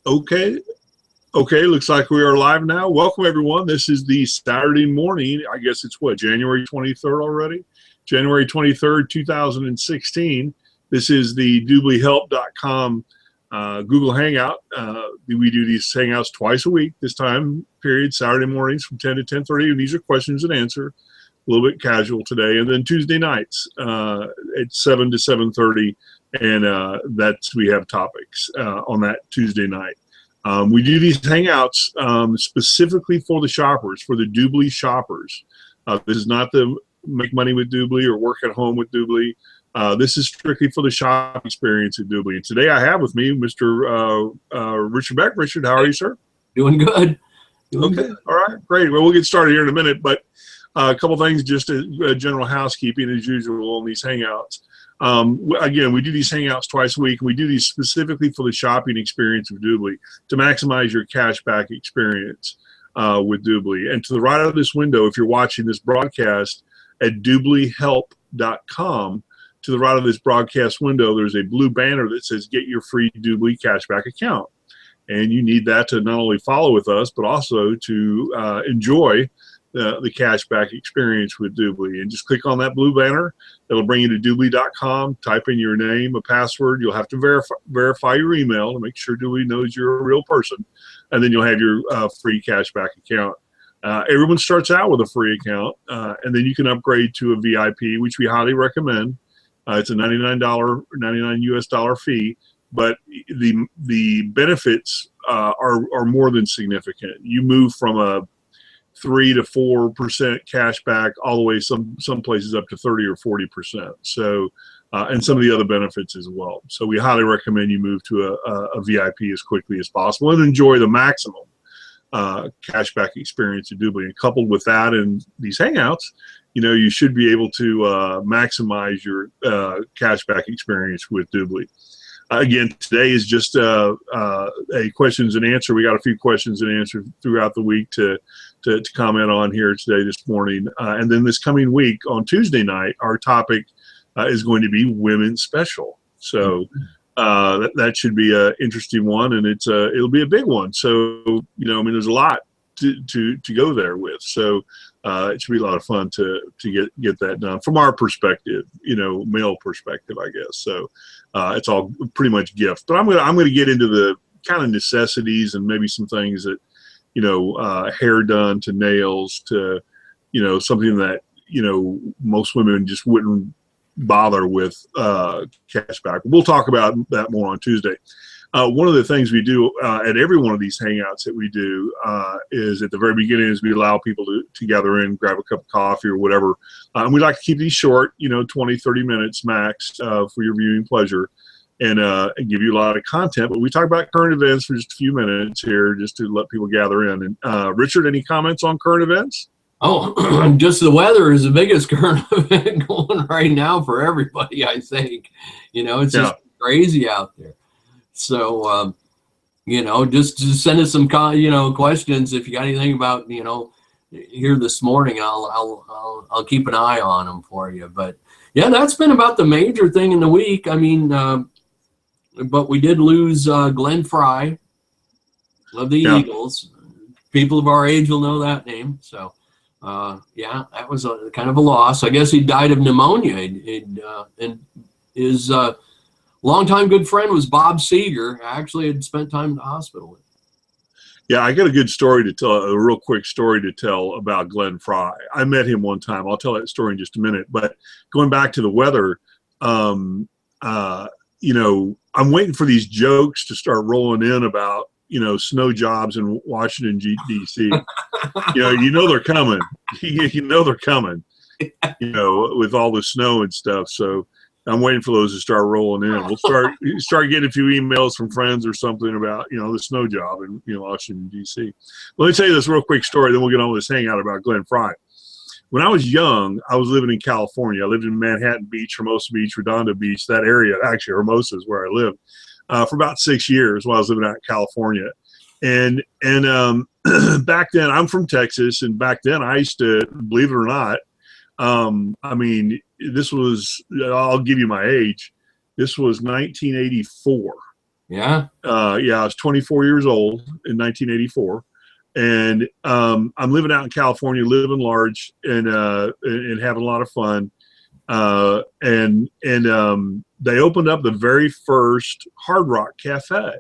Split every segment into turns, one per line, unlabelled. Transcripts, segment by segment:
Okay. Okay. Looks like we are live now. Welcome, everyone. This is the Saturday morning. I guess it's what, January 23rd already? January 23rd, 2016. This is the DubLiHelp.com Google Hangout. We do these Hangouts twice a week, this time period, Saturday mornings from 10 to 10:30. And these are questions and answer, a little bit casual today. And then Tuesday nights at 7 to 7:30. And we have topics on that Tuesday night. We do these hangouts specifically for the shoppers, for the DubLi shoppers. This is not the make money with DubLi or work at home with DubLi. This is strictly for the shop experience at DubLi. And today I have with me Mr. Richard Beck. Richard, how are you, sir?
Doing good.
Okay. All right. Great. Well, we'll get started here in a minute, but a couple things, just general housekeeping as usual on these hangouts. Again, we do these hangouts twice a week. And we do these specifically for the shopping experience of DubLi to maximize your cashback experience with DubLi. And to the right of this window, if you're watching this broadcast at DubLiHelp.com, to the right of this broadcast window, there's a blue banner that says "Get your free DubLi cashback account." And you need that to not only follow with us, but also to enjoy the cashback experience with DubLi. And just click on that blue banner. It'll bring you to DubLi.com. Type in your name, a password. You'll have to verify your email to make sure DubLi knows you're a real person. And then you'll have your free cashback account. Everyone starts out with a free account, and then you can upgrade to a VIP, which we highly recommend. It's a $99 US dollar fee, but the benefits are more than significant. You move from a 3 to 4% cash back all the way some places up to 30 or 40%. So and some of the other benefits as well. So we highly recommend you move to a VIP as quickly as possible and enjoy the maximum cashback experience at DubLi. And coupled with that and these hangouts, you should be able to maximize your cashback experience with DubLi. Again, today is just a questions and answer. We got a few questions and answers throughout the week to comment on here today, this morning. And then this coming week on Tuesday night, our topic is going to be Women Special. So that should be an interesting one, and it'll be a big one. So, there's a lot to go there with. So it should be a lot of fun to get that done from our perspective, male perspective, I guess. So it's all pretty much gift. But I'm gonna get into the kind of necessities and maybe some things that, hair done to nails to, something that, most women just wouldn't bother with cashback. We'll talk about that more on Tuesday. One of the things we do at every one of these hangouts that we do is at the very beginning is we allow people to gather in, grab a cup of coffee or whatever. And we like to keep these short, 20, 30 minutes max for your viewing pleasure and give you a lot of content. But we talk about current events for just a few minutes here just to let people gather in. And Richard, any comments on current events?
Oh, just the weather is the biggest current event going right now for everybody, I think. It's just crazy out there. So, just send us some, questions if you got anything about, here this morning. I'll keep an eye on them for you. But yeah, that's been about the major thing in the week. I mean, but we did lose Glenn Fry of the Eagles. People of our age will know that name. So, yeah, that was kind of a loss. I guess he died of pneumonia. And his longtime good friend was Bob Seger. Actually had spent time in the hospital with.
Yeah, I got a good story to tell, a real quick story to tell about Glenn Fry. I met him one time. I'll tell that story in just a minute. But going back to the weather, I'm waiting for these jokes to start rolling in about, snow jobs in Washington, D.C. They're coming. They're coming, with all the snow and stuff. So I'm waiting for those to start rolling in. We'll start getting a few emails from friends or something about, the snow job in, Washington, D.C. Let me tell you this real quick story, then we'll get on with this hangout about Glenn Fry. When I was young, I was living in California. I lived in Manhattan Beach, Hermosa Beach, Redondo Beach, that area. Actually, Hermosa is where I lived for about 6 years while I was living out in California. And back then, I'm from Texas, and back then I used to, believe it or not, this was, I'll give you my age, this was 1984.
Yeah.
Yeah, I was 24 years old in 1984, and I'm living out in California, living large, and having a lot of fun. They opened up the very first Hard Rock Cafe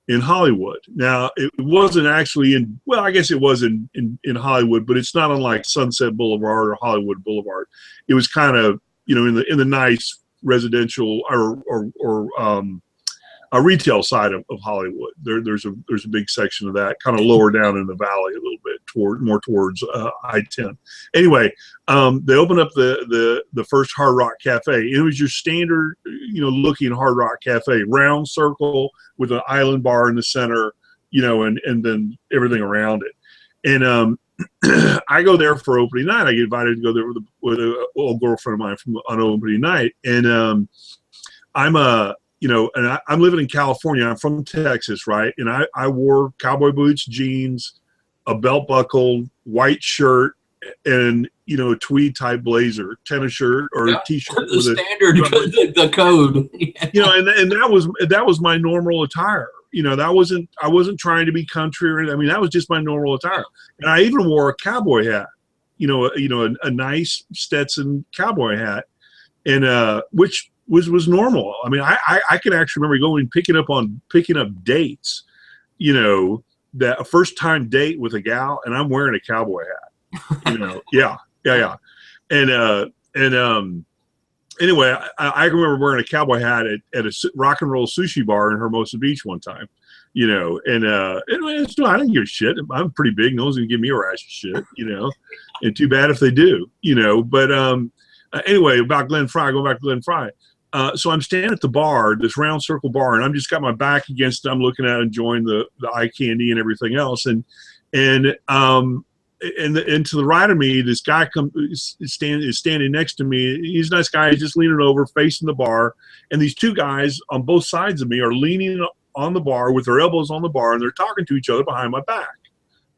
in Hollywood. Now, it wasn't actually well, I guess it was in Hollywood, but it's not unlike Sunset Boulevard or Hollywood Boulevard. It was kind of, in the nice residential or a retail side of Hollywood. There's a big section of that, kind of lower down in the valley a little bit, more towards I-10. Anyway, they opened up the first Hard Rock Cafe. It was your standard, looking Hard Rock Cafe, round circle with an island bar in the center, and then everything around it. And I go there for opening night. I get invited to go there with a old girlfriend of mine on opening night, and I'm living in California. I'm from Texas, right? And I wore cowboy boots, jeans, a belt buckle, white shirt, and a tweed type blazer, tennis shirt, or a t-shirt.
The standard, the code.
And that was my normal attire. I wasn't trying to be country or anything. I mean, that was just my normal attire. And I even wore a cowboy hat, a nice Stetson cowboy hat, and which was normal. I mean, I can actually remember picking up dates, that a first time date with a gal, and I'm wearing a cowboy hat, yeah. And anyway, I remember wearing a cowboy hat at a rock and roll sushi bar in Hermosa Beach one time, and I didn't give a shit. I'm pretty big. No one's gonna give me a rash of shit, and too bad if they do, but anyway, about Glenn Fry, going back to Glenn Fry. So I'm standing at the bar, this round circle bar, and I'm just got my back against it. I'm looking at it, enjoying the eye candy and everything else. And to the right of me, this guy is standing next to me. He's a nice guy. He's just leaning over, facing the bar. And these two guys on both sides of me are leaning on the bar with their elbows on the bar, and they're talking to each other behind my back,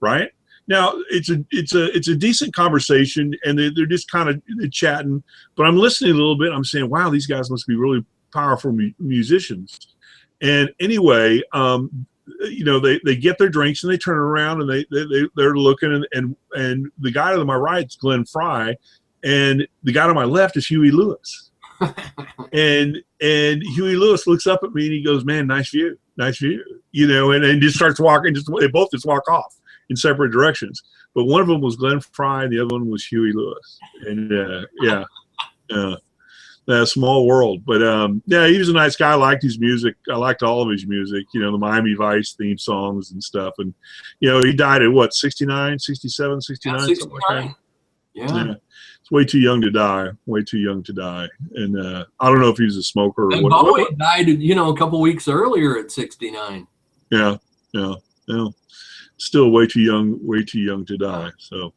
right? Now, it's a decent conversation, and they're just kind of chatting. But I'm listening a little bit. I'm saying, wow, these guys must be really powerful musicians. And anyway, they get their drinks and they turn around and they're looking, and the guy to my right is Glenn Fry, and the guy to my left is Huey Lewis. and Huey Lewis looks up at me and he goes, "Man, nice view," and just starts walking. They both just walk off in separate directions. But one of them was Glenn Fry and the other one was Huey Lewis. And small world. But he was a nice guy. I liked his music. I liked all of his music, the Miami Vice theme songs and stuff. And, he died at what, 69, 67, 69, something like that.
Yeah.
It's way too young to die. Way too young to die. And I don't know if he was a smoker or
what. Bowie died, a couple weeks earlier at 69.
Yeah. Still way too young to die. So, all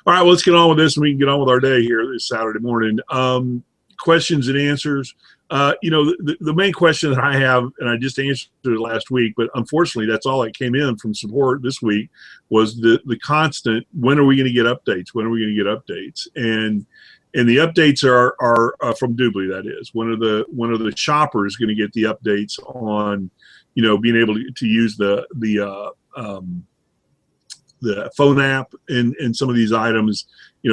right, well, let's get on with this and we can get on with our day here this Saturday morning. Questions and answers. The main question that I have, and I just answered it last week, but unfortunately that's all that came in from support this week, was the constant, when are we going to get updates? When are we going to get updates? And the updates are from DubLi, that is. One of the shoppers going to get the updates on, being able to use the phone app and some of these items,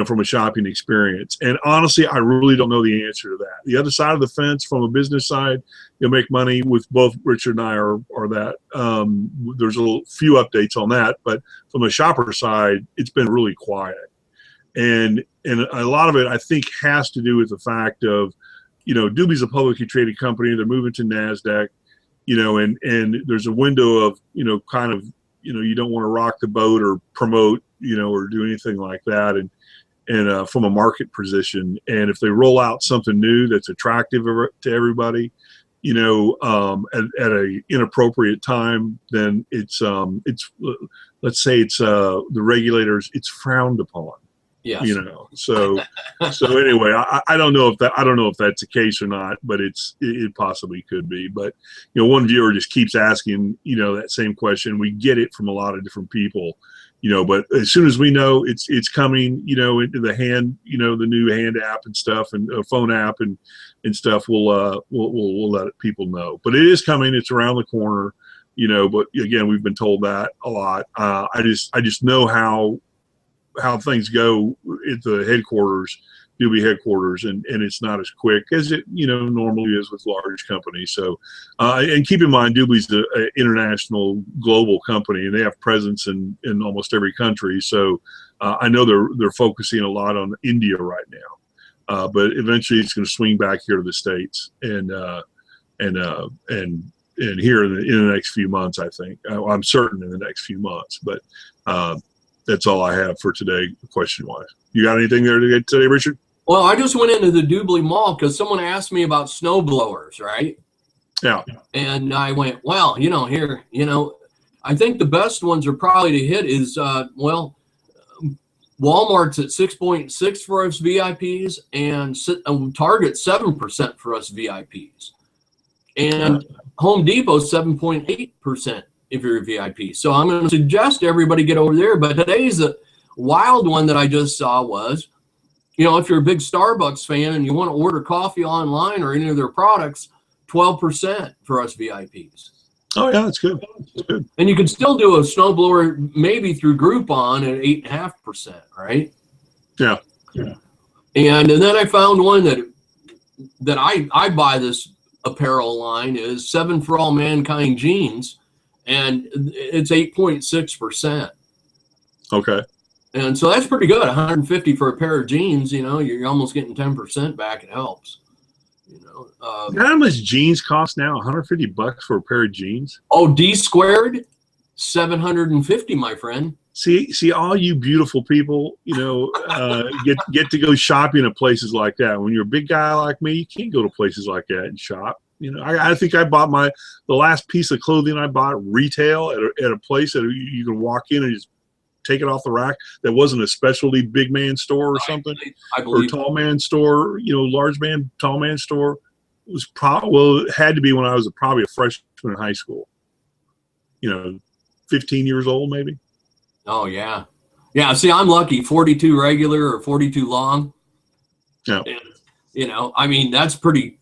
from a shopping experience. And honestly, I really don't know the answer to that. The other side of the fence, from a business side, you'll make money with both Richard and I are that. There's a few updates on that, but from a shopper side, it's been really quiet. And a lot of it, I think, has to do with the fact of, DubLi's a publicly traded company. They're moving to NASDAQ, and there's a window of, kind of, you don't want to rock the boat or promote, or do anything like that. And from a market position, and if they roll out something new that's attractive to everybody, at a inappropriate time, then it's let's say it's the regulators, it's frowned upon.
Yes.
You know, so anyway, I don't know if that's the case or not, but it possibly could be. But you know, one viewer just keeps asking, you know, that same question. We get it from a lot of different people, you know, but as soon as we know it's coming, you know, into the hand, you know, the new hand app and stuff, and phone app and stuff, we'll let people know. But it is coming. It's around the corner, you know. But again, we've been told that a lot. I just know how things go at the headquarters, DubLi headquarters, and it's not as quick as it, you know, normally is with large companies. So, and keep in mind, DubLi's an international, global company, and they have presence in almost every country. So, I know they're focusing a lot on India right now, but eventually it's going to swing back here to the States and here in the next few months, I think. I'm certain in the next few months, but. That's all I have for today, question-wise. You got anything there to get today, Richard?
Well, I just went into the DubLi Mall because someone asked me about snow blowers, right?
Yeah.
And I went, well, you know, here, you know, I think the best ones are probably to hit is, well, Walmart's at 6.6 for us VIPs, and Target 7% for us VIPs, and Home Depot 7.8%. if you're a VIP. So I'm going to suggest everybody get over there. But today's a wild one that I just saw was, you know, if you're a big Starbucks fan and you want to order coffee online or any of their products, 12% for us VIPs.
Oh yeah, that's good. That's good.
And you can still do a snowblower maybe through Groupon at 8.5%, right?
Yeah. Yeah.
And then I found one that I buy this apparel line is 7 for All Mankind jeans. And it's 8.6%.
Okay.
And so that's pretty good. 150 for a pair of jeans, you know, you're almost getting 10% back. It helps. You know.
You know how much jeans cost now? $150 for a pair of jeans?
Oh, D squared, 750, my friend.
See, all you beautiful people, you know, get to go shopping at places like that. When you're a big guy like me, you can't go to places like that and shop. You know, I think I bought the last piece of clothing I bought retail at a place that you can walk in and just take it off the rack. That wasn't a specialty big man store or something,
I believe.
or tall man store. You know, large man, tall man store. It was it had to be when I was probably a freshman in high school. You know, 15 years old maybe.
Oh yeah, yeah. See, I'm lucky. 42 regular or 42 long.
Yeah.
And, you know, I mean, that's pretty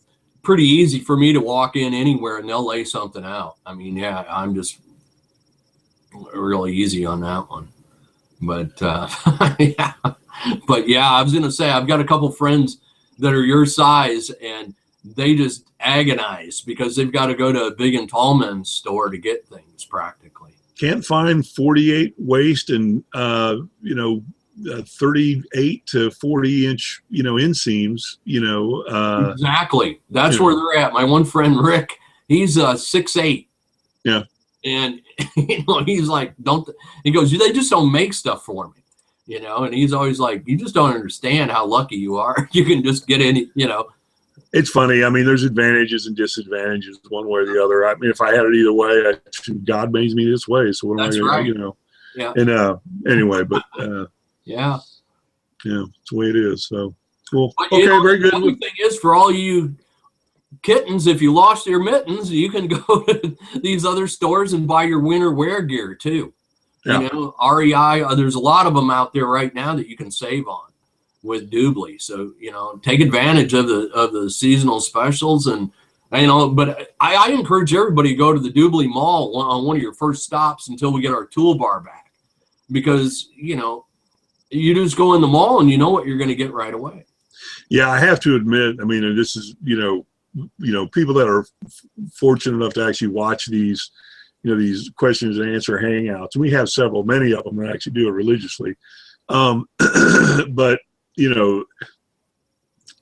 easy for me to walk in anywhere and they'll lay something out. I mean, yeah, I'm just really easy on that one. But yeah, I was gonna say I've got a couple friends that are your size and they just agonize because they've got to go to a big and tall men's store to get things practically.
Can't find 48 waist and you know, 38 to 40 inch, you know, inseams, you know.
Exactly. That's where they're at. My one friend, Rick, he's 6'8".
Yeah.
And, you know, he's like, he goes, they just don't make stuff for me, you know? And he's always like, you just don't understand how lucky you are. You can just get in, you know.
It's funny. I mean, there's advantages and disadvantages one way or the other. I mean, if I had it either way, God made me this way. So what am I going to do, you know?
Yeah.
And anyway, but
yeah,
it's the way it is. So cool.
But,
okay,
know,
very good.
The other thing is for all you kittens, if you lost your mittens, you can go to these other stores and buy your winter wear gear too.
Yeah.
You know, REI, there's a lot of them out there right now that you can save on with DubLi. So, you know, take advantage of the seasonal specials. And, you know, but I encourage everybody to go to the DubLi Mall on one of your first stops until we get our toolbar back, because, you know, you just go in the mall and you know what you're going to get right away.
Yeah, I have to admit, I mean, this is, you know, people that are fortunate enough to actually watch these, you know, these questions and answer hangouts. And we have many of them that actually do it religiously. But, you know,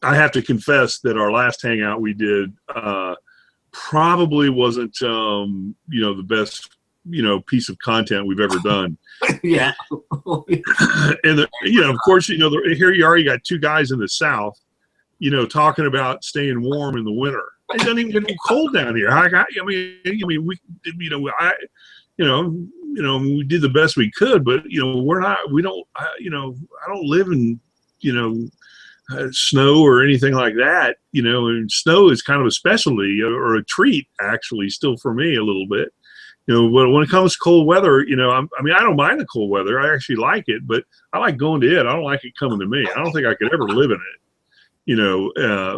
I have to confess that our last hangout we did probably wasn't, you know, the best, you know, piece of content we've ever done.
Yeah.
And, you know, of course, you know, here you are, you got two guys in the South, you know, talking about staying warm in the winter. It doesn't even get cold down here. I mean, we, you know, we did the best we could, but I don't live in, snow or anything like that, and snow is kind of a specialty or a treat actually still for me a little bit. When it comes to cold weather, I don't mind the cold weather. I actually like it, but I like going to it. I don't like it coming to me. I don't think I could ever live in it,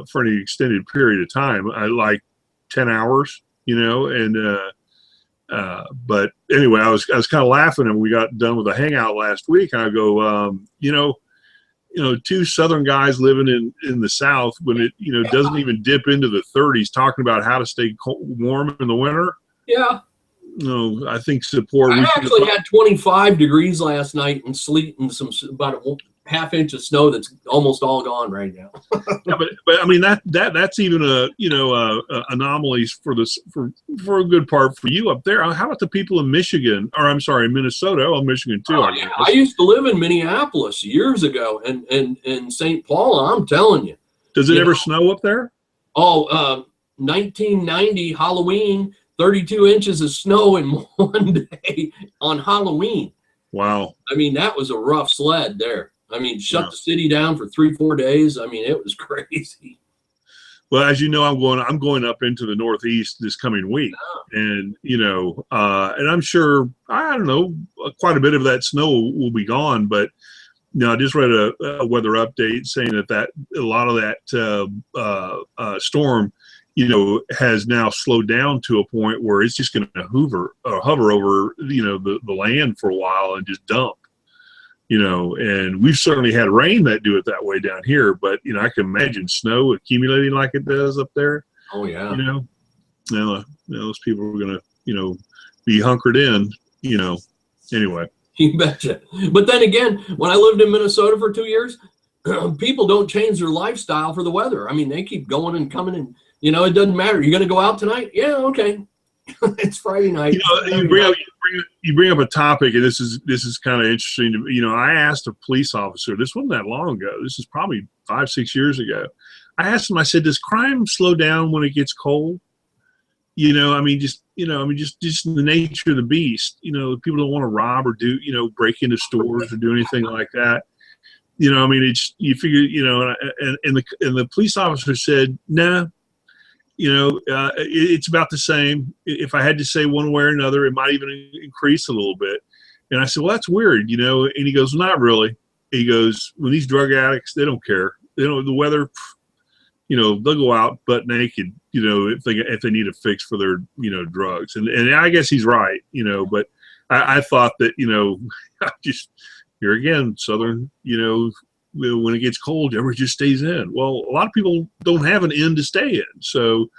for any extended period of time. I like 10 hours, but anyway, I was kind of laughing, and we got done with a hangout last week, and I go, two Southern guys living in the South when it, doesn't even dip into the 30s, talking about how to stay warm in the winter.
Yeah.
No, I think support.
I actually had 25 degrees last night and sleet and about a half inch of snow that's almost all gone right now.
Yeah, but I mean that's even a anomalies for a good part for you up there. How about the people in Michigan, or I'm sorry, Minnesota? Oh, Michigan too.
Oh, yeah. I used to live in Minneapolis years ago, and in St. Paul. I'm telling you.
Does it ever snow up there?
Oh, 1990 Halloween. 32 inches of snow in one day on Halloween.
Wow.
I mean, that was a rough sled there. I mean, shut the city down for 3-4 days. I mean, it was crazy.
Well, as you know, I'm going up into the Northeast this coming week, and and I'm sure, I don't know, quite a bit of that snow will be gone. But I just read a weather update saying that a lot of that storm, has now slowed down to a point where it's just going to hover over, the land for a while and just dump, and we've certainly had rain that do it that way down here, but, I can imagine snow accumulating like it does up there.
Oh yeah.
Those people are going to, be hunkered in, anyway.
You betcha. But then again, when I lived in Minnesota for 2 years, people don't change their lifestyle for the weather. I mean, they keep going and coming and, it doesn't matter. You're going to go out tonight? Yeah, okay. It's Friday night.
You bring up a topic, and this is kind of interesting to me. I asked a police officer. This wasn't that long ago. This is probably 5-6 years ago. I asked him. I said, "Does crime slow down when it gets cold?" Just the nature of the beast. People don't want to rob or do break into stores or do anything like that. It's, you figure, and the police officer said, "Nah. It's about the same. If I had to say one way or another, it might even increase a little bit." And I said, "Well, that's weird, And he goes, "Not really." He goes, "When these drug addicts, they don't care. The weather, they'll go out butt naked, if they need a fix for their, drugs." And I guess he's right, but I thought that, just here again, Southern, when it gets cold, everybody just stays in. Well, a lot of people don't have an inn to stay in. So,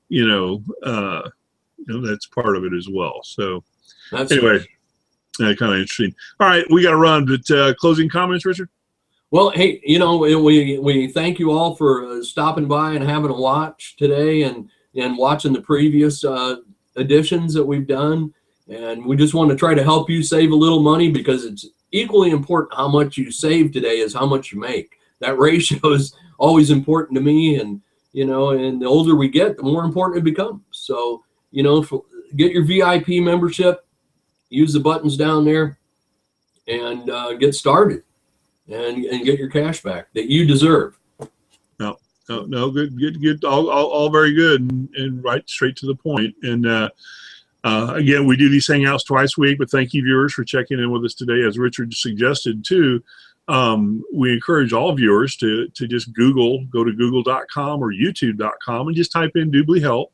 that's part of it as well. So anyway, kind of interesting. All right, we got to run, but closing comments, Richard?
Well, hey, we thank you all for stopping by and having a watch today and watching the previous editions that we've done. And we just want to try to help you save a little money, because it's equally important how much you save today as how much you make. That ratio is always important to me, and and the older we get, the more important it becomes. So get your VIP membership, use the buttons down there, and get started, and get your cash back that you deserve.
No, good, all very good, and right straight to the point. And again, we do these hangouts twice a week, but thank you, viewers, for checking in with us today. As Richard suggested too, we encourage all viewers to just go to google.com or youtube.com and just type in DubLiHelp,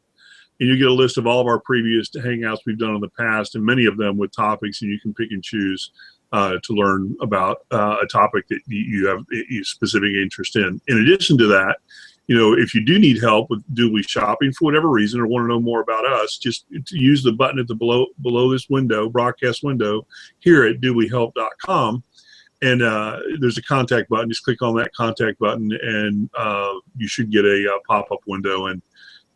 and you get a list of all of our previous hangouts we've done in the past, and many of them with topics, and you can pick and choose to learn about a topic that you have a specific interest in. In addition to that, if you do need help with DubLi shopping for whatever reason, or want to know more about us, just use the button at the below this window, broadcast window, here at DubLiHelp.com, and there's a contact button. Just click on that contact button, and you should get a pop-up window, and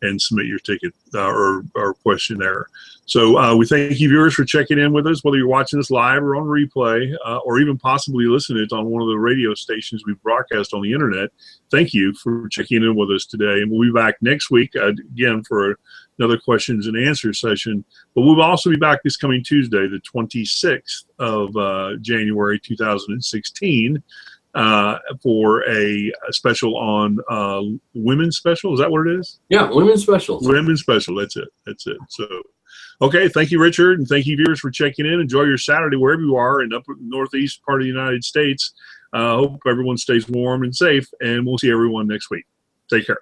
and submit your ticket or question there. So we thank you viewers for checking in with us, whether you're watching this live or on replay, or even possibly listening to it on one of the radio stations we broadcast on the internet. Thank you for checking in with us today. And we'll be back next week, again, for another questions and answers session. But we'll also be back this coming Tuesday, the 26th of January 2016, for a special on women's special. Is that what it is?
Yeah, women's specials.
Women's special. That's it. So, okay. Thank you, Richard, and thank you, viewers, for checking in. Enjoy your Saturday wherever you are in the northeast part of the United States. Hope everyone stays warm and safe, and we'll see everyone next week. Take care.